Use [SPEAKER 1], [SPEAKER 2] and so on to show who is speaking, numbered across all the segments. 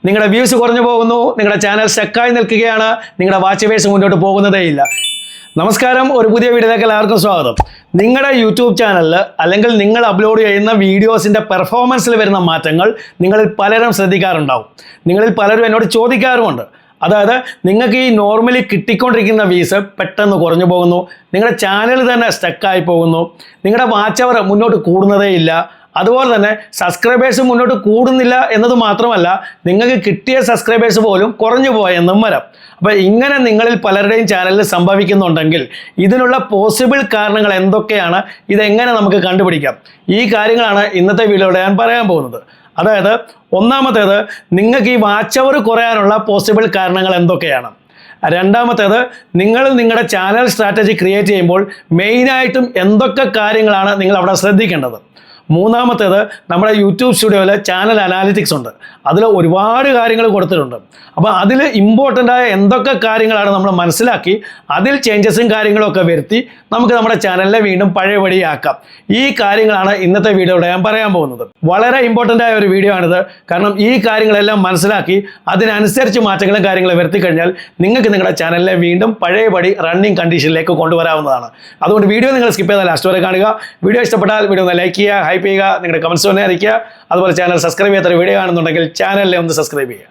[SPEAKER 1] നിങ്ങളുടെ വ്യൂസ് കുറഞ്ഞു പോകുന്നു, നിങ്ങളുടെ ചാനൽ സ്റ്റക്കായി നിൽക്കുകയാണ്, നിങ്ങളുടെ വാച്ച് അവേഴ്സ് മുന്നോട്ട് പോകുന്നതേയില്ല. നമസ്കാരം, ഒരു പുതിയ വീഡിയോയിലേക്ക് എല്ലാവർക്കും സ്വാഗതം. നിങ്ങളുടെ യൂട്യൂബ് ചാനലിൽ അല്ലെങ്കിൽ നിങ്ങൾ അപ്ലോഡ് ചെയ്യുന്ന വീഡിയോസിൻ്റെ പെർഫോമൻസിൽ വരുന്ന മാറ്റങ്ങൾ നിങ്ങളിൽ പലരും ശ്രദ്ധിക്കാറുണ്ടാവും. നിങ്ങളിൽ പലരും എന്നോട് ചോദിക്കാറുമുണ്ട്. അതായത് നിങ്ങൾക്ക് ഈ നോർമലി കിട്ടിക്കൊണ്ടിരിക്കുന്ന വ്യൂസ് പെട്ടെന്ന് കുറഞ്ഞു പോകുന്നു, നിങ്ങളുടെ ചാനൽ തന്നെ സ്റ്റക്കായി പോകുന്നു, നിങ്ങളുടെ വാച്ച് അവർ മുന്നോട്ട് കൂടുന്നതേയില്ല, അതുപോലെ തന്നെ സബ്സ്ക്രൈബേഴ്സ് മുന്നോട്ട് കൂടുന്നില്ല എന്നത് മാത്രമല്ല, നിങ്ങൾക്ക് കിട്ടിയ സബ്സ്ക്രൈബേഴ്സ് പോലും കുറഞ്ഞു പോയെന്നും വരാം. അപ്പോൾ ഇങ്ങനെ നിങ്ങളിൽ പലരുടെയും ചാനലിൽ സംഭവിക്കുന്നുണ്ടെങ്കിൽ ഇതിനുള്ള പോസിബിൾ കാരണങ്ങൾ എന്തൊക്കെയാണ്, ഇതെങ്ങനെ നമുക്ക് കണ്ടുപിടിക്കാം, ഈ കാര്യങ്ങളാണ് ഇന്നത്തെ വീഡിയോയിലൂടെ ഞാൻ പറയാൻ പോകുന്നത്. അതായത് ഒന്നാമത്തേത്, നിങ്ങൾക്ക് ഈ വാച്ച് അവർ കുറയാനുള്ള പോസിബിൾ കാരണങ്ങൾ എന്തൊക്കെയാണ്. രണ്ടാമത്തേത്, നിങ്ങൾ നിങ്ങളുടെ ചാനൽ സ്ട്രാറ്റജി ക്രിയേറ്റ് ചെയ്യുമ്പോൾ മെയിനായിട്ടും എന്തൊക്കെ കാര്യങ്ങളാണ് നിങ്ങൾ അവിടെ ശ്രദ്ധിക്കേണ്ടത്. മൂന്നാമത്തേത്, നമ്മുടെ യൂട്യൂബ് സ്റ്റുഡിയോയിൽ ചാനൽ അനാലിറ്റിക്സ് ഉണ്ട്. അതിൽ ഒരുപാട് കാര്യങ്ങൾ കൊടുത്തിട്ടുണ്ട്. അപ്പോൾ അതിൽ ഇമ്പോർട്ടൻ്റ് ആയ എന്തൊക്കെ കാര്യങ്ങളാണ് നമ്മൾ മനസ്സിലാക്കി അതിൽ ചേഞ്ചസും കാര്യങ്ങളൊക്കെ വരുത്തി നമുക്ക് നമ്മുടെ ചാനലിനെ വീണ്ടും പഴയപടിയാക്കാം. ഈ കാര്യങ്ങളാണ് ഇന്നത്തെ വീഡിയോയിലൂടെ ഞാൻ പറയാൻ പോകുന്നത്. വളരെ ഇമ്പോർട്ടൻ്റ് ആയ ഒരു വീഡിയോ ആണിത്. കാരണം ഈ കാര്യങ്ങളെല്ലാം മനസ്സിലാക്കി അതിനനുസരിച്ച് മാറ്റങ്ങളും കാര്യങ്ങളും വരുത്തി കഴിഞ്ഞാൽ നിങ്ങൾക്ക് നിങ്ങളുടെ ചാനലിനെ വീണ്ടും പഴയപടി റണ്ണിങ് കണ്ടീഷനിലേക്ക് കൊണ്ടുവരാവുന്നതാണ്. അതുകൊണ്ട് വീഡിയോ നിങ്ങൾ സ്കിപ്പ് ചെയ്താൽ ലാസ്റ്റ് വരെ കാണുക. വീഡിയോ ഇഷ്ടപ്പെട്ടാൽ വീഡിയോ ഒന്ന് ലൈക്ക് ചെയ്യുക, ഹൈപ്പ് ചെയ്യുക, നിങ്ങളുടെ കമൻസ് തന്നെ അറിയിക്കുക. അതുപോലെ ചാനൽ സബ്സ്ക്രൈബ് ചെയ്യാത്ത വീഡിയോ കാണുന്നുണ്ടെങ്കിൽ ചാനലിനെ ഒന്ന് സബ്സ്ക്രൈബ് ചെയ്യുക.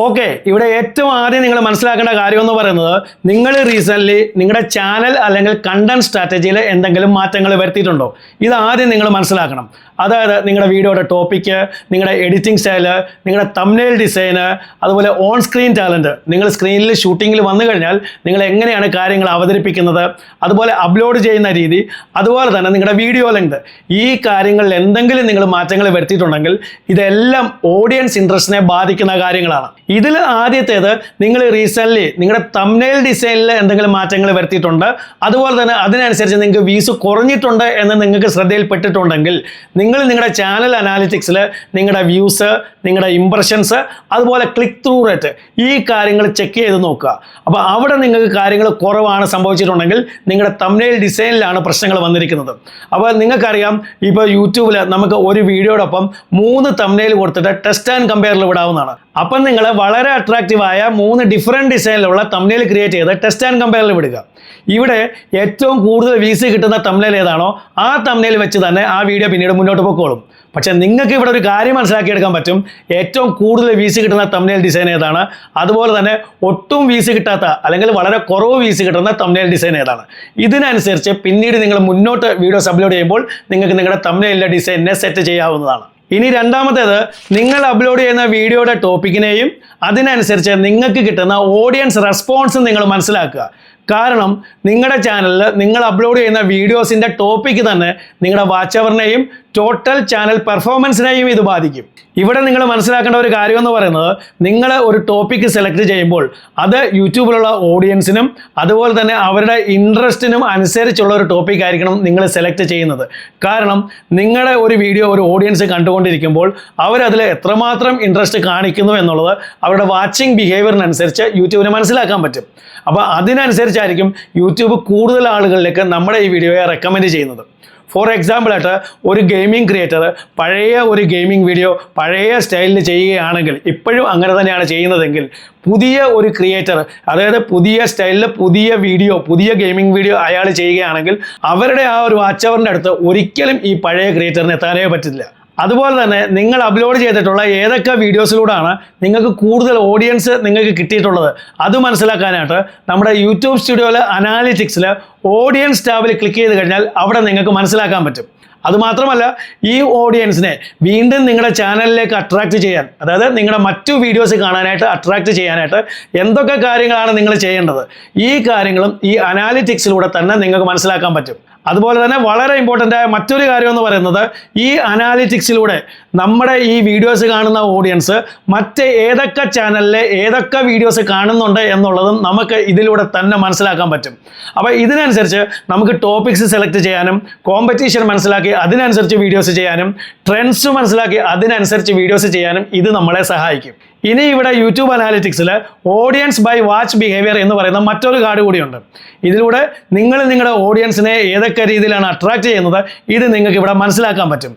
[SPEAKER 1] ഓക്കെ, ഇവിടെ ഏറ്റവും ആദ്യം നിങ്ങൾ മനസ്സിലാക്കേണ്ട കാര്യം എന്ന് പറയുന്നത്, നിങ്ങൾ റീസെൻ്റ്ലി നിങ്ങളുടെ ചാനൽ അല്ലെങ്കിൽ കണ്ടന്റ് സ്ട്രാറ്റജിയിൽ എന്തെങ്കിലും മാറ്റങ്ങൾ വരുത്തിയിട്ടുണ്ടോ? ഇത് ആദ്യം നിങ്ങൾ മനസ്സിലാക്കണം. അതായത് നിങ്ങളുടെ വീഡിയോയുടെ ടോപ്പിക്ക്, നിങ്ങളുടെ എഡിറ്റിംഗ് സ്റ്റൈല്, നിങ്ങളുടെ തംബ്നെയിൽ ഡിസൈന്, അതുപോലെ ഓൺ സ്ക്രീൻ ടാലൻറ്റ്, നിങ്ങൾ സ്ക്രീനിൽ ഷൂട്ടിങ്ങിൽ വന്നു കഴിഞ്ഞാൽ നിങ്ങൾ എങ്ങനെയാണ് കാര്യങ്ങൾ അവതരിപ്പിക്കുന്നത്, അതുപോലെ അപ്ലോഡ് ചെയ്യുന്ന രീതി, അതുപോലെ തന്നെ നിങ്ങളുടെ വീഡിയോ ലെങ്ത്, ഈ കാര്യങ്ങളിൽ എന്തെങ്കിലും നിങ്ങൾ മാറ്റങ്ങൾ വരുത്തിയിട്ടുണ്ടെങ്കിൽ ഇതെല്ലാം ഓഡിയൻസ് ഇൻട്രസ്റ്റിനെ ബാധിക്കുന്ന കാര്യങ്ങളാണ്. ഇതിൽ ആദ്യത്തേത്, നിങ്ങൾ റീസെൻ്റ്ലി നിങ്ങളുടെ തംബ്നെയിൽ ഡിസൈനിൽ എന്തെങ്കിലും മാറ്റങ്ങൾ വരുത്തിയിട്ടുണ്ട്, അതുപോലെ തന്നെ അതിനനുസരിച്ച് നിങ്ങൾക്ക് വ്യൂസ് കുറഞ്ഞിട്ടുണ്ട് എന്ന് നിങ്ങൾക്ക് ശ്രദ്ധയിൽപ്പെട്ടിട്ടുണ്ടെങ്കിൽ നിങ്ങൾ നിങ്ങളുടെ ചാനൽ അനാലിറ്റിക്സിൽ നിങ്ങളുടെ വ്യൂസ്, നിങ്ങളുടെ ഇംപ്രഷൻസ്, അതുപോലെ ക്ലിക്ക് ത്രൂ റേറ്റ്, ഈ കാര്യങ്ങൾ ചെക്ക് ചെയ്ത് നോക്കുക. അപ്പോൾ അവിടെ നിങ്ങൾക്ക് കാര്യങ്ങൾ കുറവാണ് സംഭവിച്ചിട്ടുണ്ടെങ്കിൽ നിങ്ങളുടെ തംബ്നെയിൽ ഡിസൈനിലാണ് പ്രശ്നങ്ങൾ വന്നിരിക്കുന്നത്. അപ്പോൾ നിങ്ങൾക്കറിയാം, ഇപ്പോൾ യൂട്യൂബിൽ നമുക്ക് ഒരു വീഡിയോടൊപ്പം 3 തംബ്നെയിൽ കൊടുത്തിട്ട് ടെസ്റ്റ് ആൻഡ് കമ്പയറിൽ വിടാവുന്നതാണ്. അപ്പം നിങ്ങൾ വളരെ അട്രാക്റ്റീവായ 3 ഡിഫറെൻറ്റ് ഡിസൈനിലുള്ള തംബ്നെയിൽ ക്രിയേറ്റ് ചെയ്ത് ടെസ്റ്റ് ആൻഡ് കമ്പയറിൽ വിടുക. ഇവിടെ ഏറ്റവും കൂടുതൽ വ്യൂസ് കിട്ടുന്ന തംബ്നെയിൽ ഏതാണോ ആ തംബ്നെയിൽ വെച്ച് തന്നെ ആ വീഡിയോ പിന്നീട് മുന്നോട്ട് പോയിക്കോളും. പക്ഷേ നിങ്ങൾക്ക് ഇവിടെ ഒരു കാര്യം മനസ്സിലാക്കിയെടുക്കാൻ പറ്റും, ഏറ്റവും കൂടുതൽ വ്യൂസ് കിട്ടുന്ന തംബ്നെയിൽ ഡിസൈൻ ഏതാണ്, അതുപോലെ തന്നെ ഒട്ടും വ്യൂസ് കിട്ടാത്ത അല്ലെങ്കിൽ വളരെ കുറവ് വ്യൂസ് കിട്ടുന്ന തംബ്നെയിൽ ഡിസൈൻ ഏതാണ്. ഇതിനനുസരിച്ച് പിന്നീട് നിങ്ങൾ മുന്നോട്ട് വീഡിയോസ് അപ്ലോഡ് ചെയ്യുമ്പോൾ നിങ്ങൾക്ക് നിങ്ങളുടെ തംബ്നെയിലിൻ്റെ ഡിസൈനിനെ സെറ്റ് ചെയ്യാവുന്നതാണ്. ഇനി രണ്ടാമത്തേത്, നിങ്ങൾ അപ്ലോഡ് ചെയ്യുന്ന വീഡിയോയുടെ ടോപ്പിക്കിനെയും അതിനനുസരിച്ച് നിങ്ങൾക്ക് കിട്ടുന്ന ഓഡിയൻസ് റെസ്പോൺസും നിങ്ങൾ മനസ്സിലാക്കുക. കാരണം നിങ്ങളുടെ ചാനലിൽ നിങ്ങൾ അപ്ലോഡ് ചെയ്യുന്ന വീഡിയോസിൻ്റെ ടോപ്പിക്ക് തന്നെ നിങ്ങളുടെ വാച്ച് അവറിനെയും ടോട്ടൽ ചാനൽ പെർഫോമൻസിനെയും ഇത് ബാധിക്കും. ഇവിടെ നിങ്ങൾ മനസ്സിലാക്കേണ്ട ഒരു കാര്യം എന്ന് പറയുന്നത്, നിങ്ങൾ ഒരു ടോപ്പിക്ക് സെലക്ട് ചെയ്യുമ്പോൾ അത് യൂട്യൂബിലുള്ള ഓഡിയൻസിനും അതുപോലെ തന്നെ അവരുടെ ഇൻട്രസ്റ്റിനും അനുസരിച്ചുള്ള ഒരു ടോപ്പിക് ആയിരിക്കണം നിങ്ങൾ സെലക്ട് ചെയ്യുന്നത്. കാരണം നിങ്ങളുടെ ഒരു വീഡിയോ ഒരു ഓഡിയൻസ് കണ്ടുകൊണ്ടിരിക്കുമ്പോൾ അവരതിൽ എത്രമാത്രം ഇൻട്രസ്റ്റ് കാണിക്കുന്നു എന്നുള്ളത് അവരുടെ വാച്ചിങ് ബിഹേവിയറിനനുസരിച്ച് യൂട്യൂബിന് മനസ്സിലാക്കാൻ പറ്റും. അപ്പോൾ അതിനനുസരിച്ചായിരിക്കും യൂട്യൂബ് കൂടുതൽ ആളുകളിലേക്ക് നമ്മുടെ ഈ വീഡിയോയെ റെക്കമെൻഡ് ചെയ്യുന്നത്. ഫോർ എക്സാമ്പിൾ ആയിട്ട് ഒരു ഗെയിമിംഗ് ക്രിയേറ്റർ പഴയ ഒരു ഗെയിമിംഗ് വീഡിയോ പഴയ സ്റ്റൈലിൽ ചെയ്യുകയാണെങ്കിൽ, ഇപ്പോഴും അങ്ങനെ തന്നെയാണ് ചെയ്യുന്നതെങ്കിൽ, പുതിയ ഒരു ക്രിയേറ്റർ അതായത് പുതിയ സ്റ്റൈലിൽ പുതിയ വീഡിയോ, പുതിയ ഗെയിമിംഗ് വീഡിയോ അയാൾ ചെയ്യുകയാണെങ്കിൽ അവരുടെ ആ ഒരു വാച്ച് അവറിൻ്റെ അടുത്ത് ഒരിക്കലും ഈ പഴയ ക്രിയേറ്ററിന് എത്താനേ പറ്റില്ല. അതുപോലെ തന്നെ നിങ്ങൾ അപ്ലോഡ് ചെയ്തിട്ടുള്ള ഏതൊക്കെ വീഡിയോസിലൂടെയാണ് നിങ്ങൾക്ക് കൂടുതൽ ഓഡിയൻസ് നിങ്ങൾക്ക് കിട്ടിയിട്ടുള്ളത് അത് മനസ്സിലാക്കാനായിട്ട് നമ്മുടെ യൂട്യൂബ് സ്റ്റുഡിയോയിലെ അനാലിറ്റിക്സിൽ ഓഡിയൻസ് ടാബിൽ ക്ലിക്ക് ചെയ്ത് കഴിഞ്ഞാൽ അവിടെ നിങ്ങൾക്ക് മനസ്സിലാക്കാൻ പറ്റും. അതുമാത്രമല്ല, ഈ ഓഡിയൻസിനെ വീണ്ടും നിങ്ങളുടെ ചാനലിലേക്ക് അട്രാക്റ്റ് ചെയ്യാൻ, അതായത് നിങ്ങളുടെ മറ്റു വീഡിയോസ് കാണാനായിട്ട് അട്രാക്റ്റ് ചെയ്യാനായിട്ട് എന്തൊക്കെ കാര്യങ്ങളാണ് നിങ്ങൾ ചെയ്യേണ്ടത്, ഈ കാര്യങ്ങളും ഈ അനാലിറ്റിക്സിലൂടെ തന്നെ നിങ്ങൾക്ക് മനസ്സിലാക്കാൻ പറ്റും. അതുപോലെ തന്നെ വളരെ ഇമ്പോർട്ടൻ്റ് ആയ മറ്റൊരു കാര്യം എന്ന് പറയുന്നത്, ഈ അനാലിറ്റിക്സിലൂടെ നമ്മുടെ ഈ വീഡിയോസ് കാണുന്ന ഓഡിയൻസ് മറ്റ് ഏതൊക്കെ ചാനലിലെ ഏതൊക്കെ വീഡിയോസ് കാണുന്നുണ്ട് എന്നുള്ളതും നമുക്ക് ഇതിലൂടെ തന്നെ മനസ്സിലാക്കാൻ പറ്റും. അപ്പോൾ ഇതിനനുസരിച്ച് നമുക്ക് ടോപ്പിക്സ് സെലക്ട് ചെയ്യാനും, കോമ്പറ്റീഷൻ മനസ്സിലാക്കി അതിനനുസരിച്ച് വീഡിയോസ് ചെയ്യാനും, ട്രെൻഡ്സ് മനസ്സിലാക്കി അതിനനുസരിച്ച് വീഡിയോസ് ചെയ്യാനും ഇത് നമ്മളെ സഹായിക്കും. ഇനി ഇവിടെ YouTube അനാലിറ്റിക്സിൽ audience by watch behaviour എന്ന് പറയുന്ന മറ്റൊരു കാർഡ് കൂടിയുണ്ട്. ഇതിലൂടെ നിങ്ങൾ നിങ്ങളുടെ ഓഡിയൻസിനെ ഏതൊക്കെ രീതിയിലാണ് അട്രാക്ട് ചെയ്യുന്നത് ഇത് നിങ്ങൾക്ക് ഇവിടെ മനസ്സിലാക്കാൻ പറ്റും.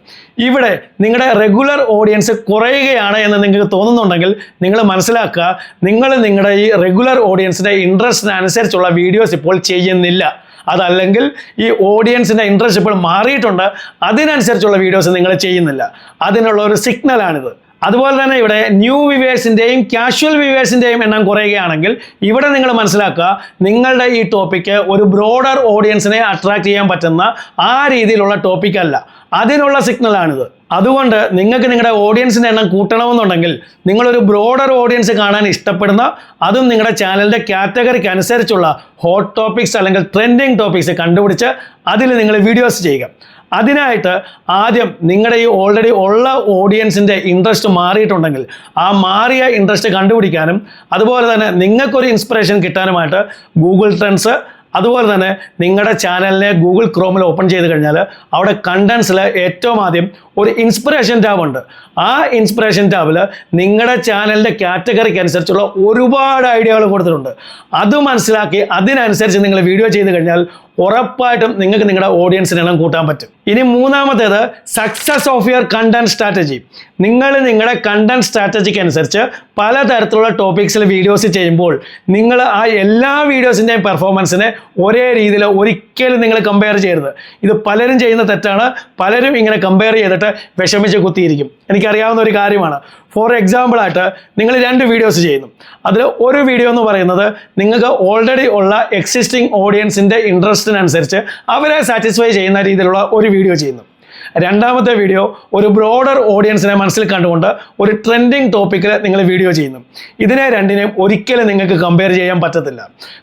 [SPEAKER 1] ഇവിടെ നിങ്ങളുടെ റെഗുലർ ഓഡിയൻസ് കുറയുകയാണ് എന്ന് നിങ്ങൾക്ക് തോന്നുന്നുണ്ടെങ്കിൽ നിങ്ങൾ മനസ്സിലാക്കുക, നിങ്ങൾ നിങ്ങളുടെ ഈ റെഗുലർ ഓഡിയൻസിൻ്റെ ഇൻട്രസ്റ്റിനനുസരിച്ചുള്ള വീഡിയോസ് ഇപ്പോൾ ചെയ്യുന്നില്ല. അതല്ലെങ്കിൽ ഈ ഓഡിയൻസിൻ്റെ ഇൻട്രസ്റ്റ് ഇപ്പോൾ മാറിയിട്ടുണ്ട്, അതിനനുസരിച്ചുള്ള വീഡിയോസ് നിങ്ങൾ ചെയ്യുന്നില്ല. അതിനുള്ള ഒരു സിഗ്നലാണിത്. അതുപോലെ തന്നെ ഇവിടെ ന്യൂ വ്യൂവേഴ്സിൻ്റെയും കാഷ്വൽ വ്യൂവേഴ്സിൻ്റെയും എണ്ണം കുറയുകയാണെങ്കിൽ ഇവിടെ നിങ്ങൾ മനസ്സിലാക്കുക, നിങ്ങളുടെ ഈ ടോപ്പിക്ക് ഒരു ബ്രോഡർ ഓഡിയൻസിനെ അട്രാക്ട് ചെയ്യാൻ പറ്റുന്ന ആ രീതിയിലുള്ള ടോപ്പിക് അല്ല. അതിനുള്ള സിഗ്നലാണിത്. അതുകൊണ്ട് നിങ്ങൾക്ക് നിങ്ങളുടെ ഓഡിയൻസിൻ്റെ എണ്ണം കൂട്ടണമെന്നുണ്ടെങ്കിൽ നിങ്ങളൊരു ബ്രോഡർ ഓഡിയൻസ് കാണാൻ ഇഷ്ടപ്പെടുന്ന, അതും നിങ്ങളുടെ ചാനലിൻ്റെ കാറ്റഗറിക്ക് അനുസരിച്ചുള്ള ഹോട്ട് ടോപ്പിക്സ് അല്ലെങ്കിൽ ട്രെൻഡിങ് ടോപ്പിക്സ് കണ്ടുപിടിച്ച് അതിൽ നിങ്ങൾ വീഡിയോസ് ചെയ്യുക. അതിനായിട്ട് ആദ്യം നിങ്ങളുടെ ഈ ഓൾറെഡി ഉള്ള ഓഡിയൻസിൻ്റെ ഇൻട്രസ്റ്റ് മാറിയിട്ടുണ്ടെങ്കിൽ ആ മാറിയ ഇൻട്രസ്റ്റ് കണ്ടുപിടിക്കാനും അതുപോലെ തന്നെ നിങ്ങൾക്കൊരു ഇൻസ്പിറേഷൻ കിട്ടാനുമായിട്ട് ഗൂഗിൾ ട്രെൻഡ്സ്, അതുപോലെ തന്നെ നിങ്ങളുടെ ചാനലിനെ ഗൂഗിൾ ക്രോമിൽ ഓപ്പൺ ചെയ്ത് കഴിഞ്ഞാൽ അവിടെ കണ്ടൻസിൽ ഏറ്റവും ആദ്യം ഒരു ഇൻസ്പിറേഷൻ ടാബ് ഉണ്ട്. ആ ഇൻസ്പിറേഷൻ ടാബിൽ നിങ്ങളുടെ ചാനലിൻ്റെ കാറ്റഗറിക്ക് അനുസരിച്ചുള്ള ഒരുപാട് ഐഡിയകൾ കൊടുത്തിട്ടുണ്ട്. അത് മനസ്സിലാക്കി അതിനനുസരിച്ച് നിങ്ങൾ വീഡിയോ ചെയ്ത് കഴിഞ്ഞാൽ ഉറപ്പായിട്ടും നിങ്ങൾക്ക് നിങ്ങളുടെ ഓഡിയൻസിന് എണ്ണം കൂട്ടാൻ പറ്റും. ഇനി മൂന്നാമത്തേത് success of your content strategy. നിങ്ങൾ നിങ്ങളുടെ കണ്ടന്റ് സ്ട്രാറ്റജിക്ക് അനുസരിച്ച് പലതരത്തിലുള്ള ടോപ്പിക്സിൽ വീഡിയോസ് ചെയ്യുമ്പോൾ നിങ്ങൾ ആ എല്ലാ വീഡിയോസിൻ്റെയും പെർഫോമൻസിനെ ഒരേ രീതിയിൽ ഒരിക്കലും നിങ്ങൾ കമ്പയർ ചെയ്യരുത്. ഇത് പലരും ചെയ്യുന്ന തെറ്റാണ്. പലരും ഇങ്ങനെ കമ്പയർ ചെയ്തിട്ട് വിഷമിച്ച് കുത്തിയിരിക്കും. എനിക്കറിയാവുന്ന ഒരു കാര്യമാണ്. ഫോർ എക്സാമ്പിളായിട്ട് നിങ്ങൾ 2 വീഡിയോസ് ചെയ്യുന്നു. അതിൽ ഒരു വീഡിയോ എന്ന് പറയുന്നത് നിങ്ങൾക്ക് ഓൾറെഡി ഉള്ള എക്സിസ്റ്റിംഗ് ഓഡിയൻസിൻ്റെ ഇൻട്രസ്റ്റിനനുസരിച്ച് അവരെ സാറ്റിസ്ഫൈ ചെയ്യുന്ന രീതിയിലുള്ള ഒരു വീഡിയോ ചെയ്യുന്നു. രണ്ടാമത്തെ വീഡിയോ ഒരു ബ്രോഡർ ഓഡിയൻസിനെ മനസ്സിൽ കണ്ടുകൊണ്ട് ഒരു ട്രെൻഡിങ് ടോപ്പിക്കിൽ നിങ്ങൾ വീഡിയോ ചെയ്യുന്നു. ഇതിനെ രണ്ടിനെയും ഒരിക്കലും നിങ്ങൾക്ക് കമ്പയർ ചെയ്യാൻ പറ്റത്തില്ല.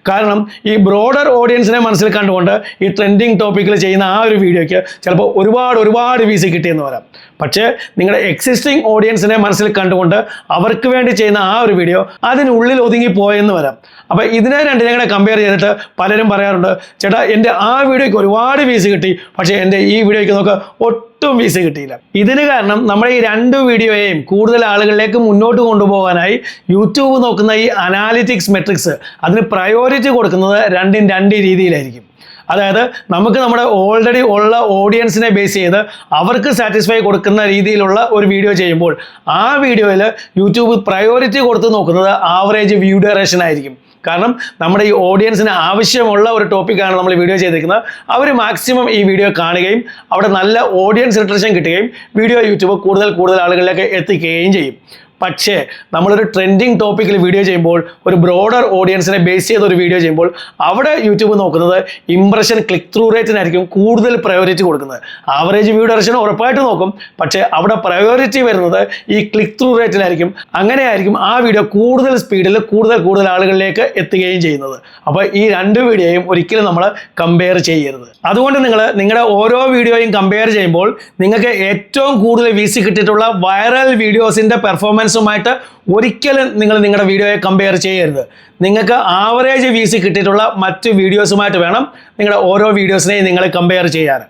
[SPEAKER 1] കാരണം ഈ ബ്രോഡർ ഓഡിയൻസിനെ മനസ്സിൽ കണ്ടുകൊണ്ട് ഈ ട്രെൻഡിങ് ടോപ്പിക്കിൽ ചെയ്യുന്ന ആ ഒരു വീഡിയോയ്ക്ക് ചിലപ്പോൾ ഒരുപാട് വ്യൂസ് കിട്ടിയെന്ന് വരാം. പക്ഷേ നിങ്ങളുടെ എക്സിസ്റ്റിംഗ് ഓഡിയൻസിനെ മനസ്സിൽ കണ്ടുകൊണ്ട് അവർക്ക് വേണ്ടി ചെയ്യുന്ന ആ ഒരു വീഡിയോ അതിനുള്ളിൽ ഒതുങ്ങിപ്പോയെന്ന് വരാം. അപ്പോൾ ഇതിനെ രണ്ടിനെ കൂടെ കമ്പയർ ചെയ്തിട്ട് പലരും പറയാറുണ്ട്, ചേട്ടാ എൻ്റെ ആ വീഡിയോയ്ക്ക് ഒരുപാട് വ്യൂസ് കിട്ടി, പക്ഷേ എൻ്റെ ഈ വീഡിയോയ്ക്ക് നോക്കുക ഒട്ടും വ്യൂസ് കിട്ടിയില്ല. ഇതിന് കാരണം നമ്മുടെ ഈ 2 വീഡിയോയെയും കൂടുതൽ ആളുകളിലേക്ക് മുന്നോട്ട് കൊണ്ടുപോകാനായി യൂട്യൂബ് നോക്കുന്ന ഈ അനാലിറ്റിക്സ് മെട്രിക്സ് അതിന് പ്രയോറിറ്റി കൊടുക്കുന്നത് 2 രീതിയിലായിരിക്കും. അതായത് നമുക്ക് നമ്മുടെ ഓൾറെഡി ഉള്ള ഓഡിയൻസിനെ ബേസ് ചെയ്ത് അവർക്ക് സാറ്റിസ്ഫൈ കൊടുക്കുന്ന രീതിയിലുള്ള ഒരു വീഡിയോ ചെയ്യുമ്പോൾ ആ വീഡിയോയിൽ യൂട്യൂബ് പ്രയോറിറ്റി കൊടുത്ത് നോക്കുന്നത് ആവറേജ് വ്യൂ ഡ്യൂറേഷൻ ആയിരിക്കും. കാരണം നമ്മുടെ ഈ ഓഡിയൻസിന് ആവശ്യമുള്ള ഒരു ടോപ്പിക്കാണ് നമ്മൾ വീഡിയോ ചെയ്തിരിക്കുന്നത്. അവർ മാക്സിമം ഈ വീഡിയോ കാണുകയും അവിടെ നല്ല ഓഡിയൻസ് റിട്ടൻഷൻ കിട്ടുകയും വീഡിയോ യൂട്യൂബ് കൂടുതൽ ആളുകളിലേക്ക് എത്തിക്കുകയും ചെയ്യും. പക്ഷേ നമ്മളൊരു ട്രെൻഡിങ് ടോപ്പിക്കിൽ വീഡിയോ ചെയ്യുമ്പോൾ, ഒരു ബ്രോഡർ ഓഡിയൻസിനെ ബേസ് ചെയ്ത ഒരു വീഡിയോ ചെയ്യുമ്പോൾ അവിടെ യൂട്യൂബ് നോക്കുന്നത് ഇംപ്രഷൻ ക്ലിക്ക് ത്രൂ റേറ്റിനായിരിക്കും കൂടുതൽ പ്രയോറിറ്റി കൊടുക്കുന്നത്. ആവറേജ് വ്യൂ ഡ്യൂറേഷൻ ഉറപ്പായിട്ട് നോക്കും, പക്ഷേ അവിടെ പ്രയോറിറ്റി വരുന്നത് ഈ ക്ലിക്ക് ത്രൂ റേറ്റിലായിരിക്കും. അങ്ങനെയായിരിക്കും ആ വീഡിയോ കൂടുതൽ സ്പീഡിൽ കൂടുതൽ ആളുകളിലേക്ക് എത്തുകയും ചെയ്യുന്നത്. അപ്പോൾ ഈ 2 വീഡിയോയും ഒരിക്കലും നമ്മൾ കമ്പയർ ചെയ്യരുത്. അതുകൊണ്ട് നിങ്ങൾ നിങ്ങളുടെ ഓരോ വീഡിയോയും കമ്പയർ ചെയ്യുമ്പോൾ നിങ്ങൾക്ക് ഏറ്റവും കൂടുതൽ വ്യൂസ് കിട്ടിയിട്ടുള്ള വൈറൽ വീഡിയോസിൻ്റെ പെർഫോമൻസുമായിട്ട് ഒരിക്കലും നിങ്ങൾ നിങ്ങളുടെ വീഡിയോയെ കമ്പയർ ചെയ്യരുത്. നിങ്ങൾക്ക് ആവറേജ് വ്യൂസ് കിട്ടിയിട്ടുള്ള മറ്റ് വീഡിയോസുമായിട്ട് വേണം നിങ്ങളുടെ ഓരോ വീഡിയോസിനെയും നിങ്ങൾ കമ്പയർ ചെയ്യാൻ.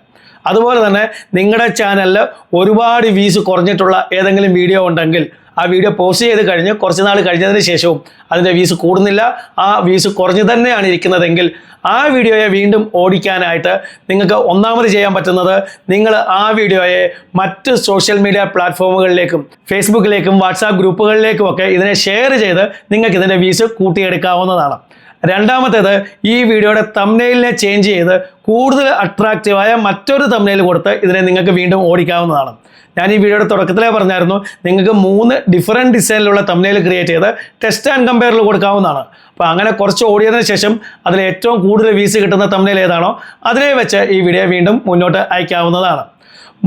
[SPEAKER 1] അതുപോലെ തന്നെ നിങ്ങളുടെ ചാനലിൽ ഒരുപാട് വ്യൂസ് കുറഞ്ഞിട്ടുള്ള ഏതെങ്കിലും വീഡിയോ ഉണ്ടെങ്കിൽ ആ വീഡിയോ പോസ്റ്റ് ചെയ്ത് കഴിഞ്ഞ് കുറച്ച് നാൾ കഴിഞ്ഞതിന് ശേഷവും അതിൻ്റെ വ്യൂസ് കൂടുന്നില്ല, ആ വ്യൂസ് കുറഞ്ഞു തന്നെയാണ് ഇരിക്കുന്നതെങ്കിൽ ആ വീഡിയോയെ വീണ്ടും ഓടിക്കാനായിട്ട് നിങ്ങൾക്ക് ഒന്നാമത് ചെയ്യാൻ പറ്റുന്നത് നിങ്ങൾ ആ വീഡിയോയെ മറ്റ് സോഷ്യൽ മീഡിയ പ്ലാറ്റ്ഫോമുകളിലേക്കും ഫേസ്ബുക്കിലേക്കും വാട്സാപ്പ് ഗ്രൂപ്പുകളിലേക്കും ഒക്കെ ഇതിനെ ഷെയർ ചെയ്ത് നിങ്ങൾക്ക് ഇതിൻ്റെ വ്യൂസ് കൂട്ടിയെടുക്കാവുന്നതാണ്. രണ്ടാമത്തേത് ഈ വീഡിയോയുടെ തംബ്നെയിലിനെ ചേഞ്ച് ചെയ്ത് കൂടുതൽ അട്രാക്റ്റീവായ മറ്റൊരു തംബ്നെയിൽ കൊടുത്ത് ഇതിനെ നിങ്ങൾക്ക് വീണ്ടും ഓടിക്കാവുന്നതാണ്. ഞാൻ ഈ വീഡിയോയുടെ തുടക്കത്തിലേ പറഞ്ഞായിരുന്നു നിങ്ങൾക്ക് 3 ഡിഫറെൻറ്റ് ഡിസൈനിലുള്ള തംബ്നെയിൽ ക്രിയേറ്റ് ചെയ്ത് ടെസ്റ്റ് ആൻഡ് കമ്പയറിൽ കൊടുക്കാവുന്നതാണ്. അപ്പോൾ അങ്ങനെ കുറച്ച് ഓടിയതിനു ശേഷം അതിൽ ഏറ്റവും കൂടുതൽ വ്യൂസ് കിട്ടുന്ന തംബ്നെയിൽ ഏതാണോ അതിനെ വെച്ച് ഈ വീഡിയോ വീണ്ടും മുന്നോട്ട് അയക്കാവുന്നതാണ്.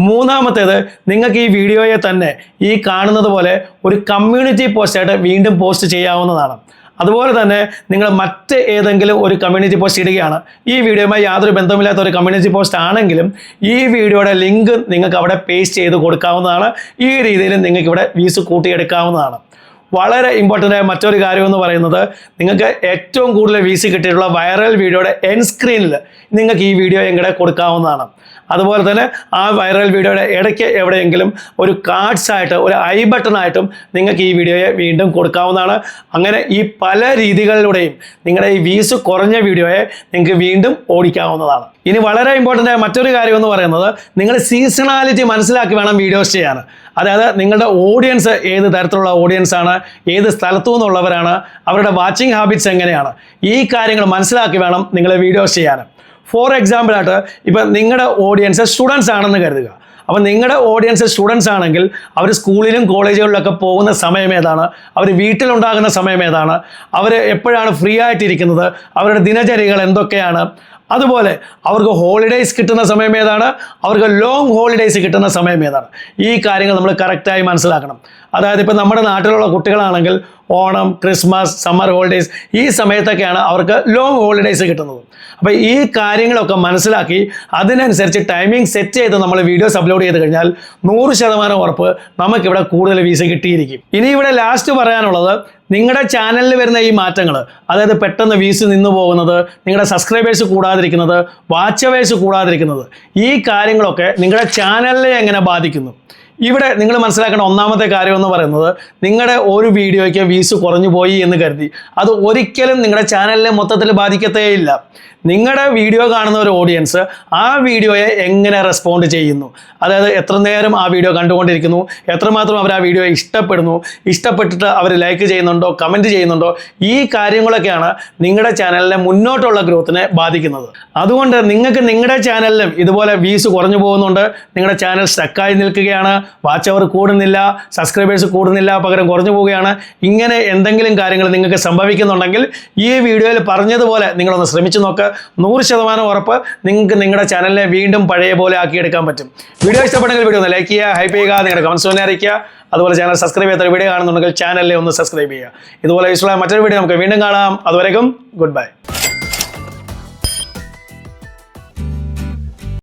[SPEAKER 1] മൂന്നാമത്തേത് നിങ്ങൾക്ക് ഈ വീഡിയോയെ തന്നെ ഈ കാണുന്നത് പോലെ ഒരു കമ്മ്യൂണിറ്റി പോസ്റ്റായിട്ട് വീണ്ടും പോസ്റ്റ് ചെയ്യാവുന്നതാണ്. അതുപോലെ തന്നെ നിങ്ങൾ മറ്റ് ഏതെങ്കിലും ഒരു കമ്മ്യൂണിറ്റി പോസ്റ്റ് ഇടുകയാണ്, ഈ വീഡിയോയുമായി യാതൊരു ബന്ധമില്ലാത്ത ഒരു കമ്മ്യൂണിറ്റി പോസ്റ്റ് ആണെങ്കിലും ഈ വീഡിയോയുടെ ലിങ്ക് നിങ്ങൾക്ക് അവിടെ പേസ്റ്റ് ചെയ്ത് കൊടുക്കാവുന്നതാണ്. ഈ രീതിയിൽ നിങ്ങൾക്ക് ഇവിടെ വ്യൂസ് കൂട്ടിയെടുക്കാവുന്നതാണ്. വളരെ ഇമ്പോർട്ടൻ്റ് ആയ മറ്റൊരു കാര്യമെന്ന് പറയുന്നത് നിങ്ങൾക്ക് ഏറ്റവും കൂടുതൽ വ്യൂസ് കിട്ടിയിട്ടുള്ള വൈറൽ വീഡിയോയുടെ എൻഡ് സ്ക്രീനിൽ നിങ്ങൾക്ക് ഈ വീഡിയോ എങ്ങനെ കൊടുക്കാവുന്നതാണ്. അതുപോലെ തന്നെ ആ വൈറൽ വീഡിയോയുടെ ഇടയ്ക്ക് എവിടെയെങ്കിലും ഒരു കാർഡ്സ് ആയിട്ട് ഒരു ഐ ബട്ടൺ ആയിട്ടും നിങ്ങൾക്ക് ഈ വീഡിയോയെ വീണ്ടും കൊടുക്കാവുന്നതാണ്. അങ്ങനെ ഈ പല രീതികളിലൂടെയും നിങ്ങളുടെ ഈ വ്യൂസ് കുറഞ്ഞ വീഡിയോയെ നിങ്ങൾക്ക് വീണ്ടും ഓടിക്കാവുന്നതാണ്. ഇനി വളരെ ഇമ്പോർട്ടൻ്റ് ആയ മറ്റൊരു കാര്യം എന്ന് പറയുന്നത് നിങ്ങൾ സീസണാലിറ്റി മനസ്സിലാക്കി വേണം വീഡിയോസ് ചെയ്യാൻ. അതായത് നിങ്ങളുടെ ഓഡിയൻസ് ഏത് തരത്തിലുള്ള ഓഡിയൻസ് ആണ്, ഏത് സ്ഥലത്തു നിന്നുള്ളവരാണ്, അവരുടെ വാച്ചിങ് ഹാബിറ്റ്സ് എങ്ങനെയാണ്, ഈ കാര്യങ്ങൾ മനസ്സിലാക്കി വേണം നിങ്ങൾ വീഡിയോസ് ചെയ്യാൻ. ഫോർ എക്സാമ്പിൾ ആയിട്ട് ഇപ്പം നിങ്ങളുടെ ഓഡിയൻസ് സ്റ്റുഡൻസ് ആണെന്ന് കരുതുക. അപ്പം നിങ്ങളുടെ ഓഡിയൻസ് സ്റ്റുഡൻസ് ആണെങ്കിൽ അവർ സ്കൂളിലും കോളേജുകളിലൊക്കെ പോകുന്ന സമയം ഏതാണ്, അവർ വീട്ടിലുണ്ടാകുന്ന സമയം ഏതാണ്, അവർ എപ്പോഴാണ് ഫ്രീ ആയിട്ടിരിക്കുന്നത്, അവരുടെ ദിനചര്യകൾ എന്തൊക്കെയാണ്, അതുപോലെ അവർക്ക് ഹോളിഡേയ്സ് കിട്ടുന്ന സമയം ഏതാണ്, അവർക്ക് ലോങ് ഹോളിഡേയ്സ് കിട്ടുന്ന സമയം ഏതാണ്, ഈ കാര്യങ്ങൾ നമ്മൾ കറക്റ്റായി മനസ്സിലാക്കണം. അതായത് ഇപ്പം നമ്മുടെ നാട്ടിലുള്ള കുട്ടികളാണെങ്കിൽ ഓണം, ക്രിസ്മസ്, സമ്മർ ഹോളിഡേയ്സ് ഈ സമയത്തൊക്കെയാണ് അവർക്ക് ലോങ് ഹോളിഡേയ്സ് കിട്ടുന്നത്. അപ്പോൾ ഈ കാര്യങ്ങളൊക്കെ മനസ്സിലാക്കി അതിനനുസരിച്ച് ടൈമിംഗ് സെറ്റ് ചെയ്ത് നമ്മൾ വീഡിയോസ് അപ്ലോഡ് ചെയ്ത് കഴിഞ്ഞാൽ 100% ഉറപ്പ് നമുക്കിവിടെ കൂടുതൽ വ്യൂസ് കിട്ടിയിരിക്കും. ഇനി ഇവിടെ ലാസ്റ്റ് പറയാനുള്ളത്, നിങ്ങളുടെ ചാനലിൽ വരുന്ന ഈ മാറ്റങ്ങൾ, അതായത് പെട്ടെന്ന് വ്യൂസ് നിന്ന് പോകുന്നത്, നിങ്ങളുടെ സബ്സ്ക്രൈബേഴ്സ് കൂടാതിരിക്കുന്നത്, വാച്ച് അവേഴ്സ് കൂടാതിരിക്കുന്നത്, ഈ കാര്യങ്ങളൊക്കെ നിങ്ങളുടെ ചാനലിനെ എങ്ങനെ ബാധിക്കുന്നു. ഇവിടെ നിങ്ങൾ മനസ്സിലാക്കേണ്ട ഒന്നാമത്തെ കാര്യം എന്ന് പറയുന്നത്, നിങ്ങളുടെ ഒരു വീഡിയോയ്ക്ക് വ്യൂസ് കുറഞ്ഞു പോയി എന്ന് കരുതി അത് ഒരിക്കലും നിങ്ങളുടെ ചാനലിനെ മൊത്തത്തിൽ ബാധിക്കത്തേയില്ല. നിങ്ങളുടെ വീഡിയോ കാണുന്ന ഒരു ഓഡിയൻസ് ആ വീഡിയോയെ എങ്ങനെ റെസ്പോണ്ട് ചെയ്യുന്നു, അതായത് എത്ര നേരം ആ വീഡിയോ കണ്ടുകൊണ്ടിരിക്കുന്നു, എത്രമാത്രം അവർ ആ വീഡിയോ ഇഷ്ടപ്പെടുന്നു, ഇഷ്ടപ്പെട്ടിട്ട് അവർ ലൈക്ക് ചെയ്യുന്നുണ്ടോ, കമൻറ്റ് ചെയ്യുന്നുണ്ടോ, ഈ കാര്യങ്ങളൊക്കെയാണ് നിങ്ങളുടെ ചാനലിലെ മുന്നോട്ടുള്ള ഗ്രോത്തിനെ ബാധിക്കുന്നത്. അതുകൊണ്ട് നിങ്ങൾക്ക് നിങ്ങളുടെ ചാനലിലും ഇതുപോലെ വ്യൂസ് കുറഞ്ഞു പോകുന്നുണ്ട്, നിങ്ങളുടെ ചാനൽ സ്റ്റക്കായി നിൽക്കുകയാണ്, വാച്ച് അവർ കൂടുന്നില്ല, സബ്സ്ക്രൈബേഴ്സ് കൂടുന്നില്ല, പകരം കുറഞ്ഞു പോവുകയാണ്, ഇങ്ങനെ എന്തെങ്കിലും കാര്യങ്ങൾ നിങ്ങൾക്ക് സംഭവിക്കുന്നുണ്ടെങ്കിൽ ഈ വീഡിയോയിൽ പറഞ്ഞതുപോലെ നിങ്ങളൊന്ന് ശ്രമിച്ചു നോക്കുക. 100% ഉറപ്പ് നിങ്ങൾക്ക് നിങ്ങളുടെ ചാനലിനെ വീണ്ടും പഴയ പോലെ ആക്കിയെടുക്കാൻ പറ്റും. വീഡിയോ ഇഷ്ടപ്പെട്ടെങ്കിൽ വീഡിയോ ഒന്ന് ലൈക്ക് ചെയ്യുക, ഹൈപ്പ് ചെയ്യുക, നിങ്ങളുടെ കമൻസ് തന്നെ അറിയിക്കുക. അതുപോലെ ചാനൽ സബ്സ്ക്രൈബ് ചെയ്യാത്ത വീഡിയോ കാണുന്നുണ്ടെങ്കിൽ ചാനലിനെ ഒന്ന് സബ്സ്ക്രൈബ് ചെയ്യുക. ഇതുപോലെ യൂസ്ഫുൾ ആയ മറ്റൊരു വീഡിയോ നമുക്ക് വീണ്ടും കാണാം. അതുവരെയും ഗുഡ് ബൈ.